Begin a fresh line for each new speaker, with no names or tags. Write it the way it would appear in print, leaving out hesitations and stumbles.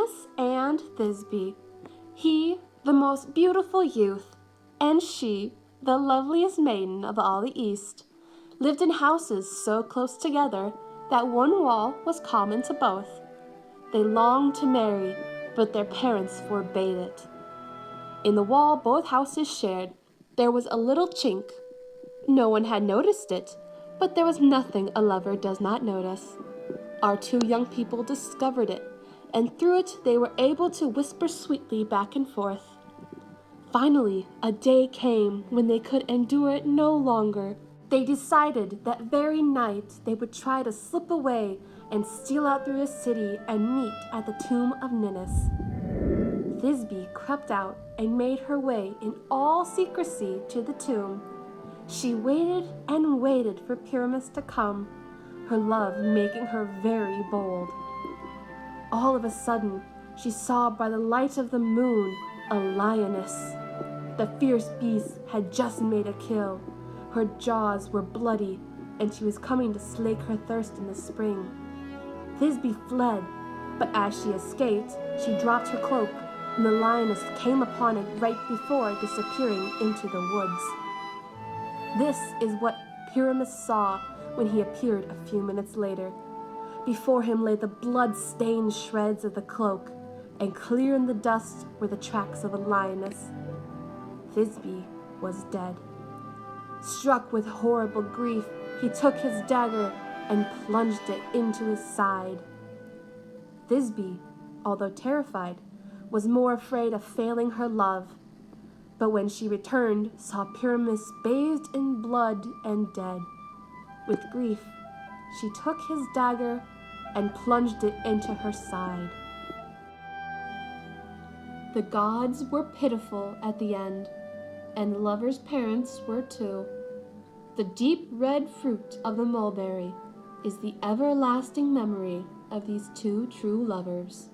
Pyramus and Thisbe. He, the most beautiful youth, and she, the loveliest maiden of all the East, lived in houses so close together that one wall was common to both. They longed to marry, but their parents forbade it. In the wall both houses shared, there was a little chink. No one had noticed it, but there was nothing a lover does not notice. Our two young people discovered it, and through it they were able to whisper sweetly back and forth. Finally, a day came when they could endure it no longer. They decided that very night they would try to slip away and steal out through the city and meet at the tomb of Ninnis. Thisbe crept out and made her way in all secrecy to the tomb. She waited and waited for Pyramus to come, her love making her very bold. All of a sudden, she saw by the light of the moon a lioness. The fierce beast had just made a kill. Her jaws were bloody, and she was coming to slake her thirst in the spring. Thisbe fled, but as she escaped, she dropped her cloak, and the lioness came upon it right before disappearing into the woods. This is what Pyramus saw when he appeared a few minutes later. Before him lay the blood-stained shreds of the cloak, and clear in the dust were the tracks of a lioness. Thisbe was dead. Struck with horrible grief, he took his dagger and plunged it into his side. Thisbe, although terrified, was more afraid of failing her love, but when she returned, saw Pyramus bathed in blood and dead. With grief, she took his dagger and plunged it into her side. The gods were pitiful at the end, and the lover's parents were too. The deep red fruit of the mulberry is the everlasting memory of these two true lovers.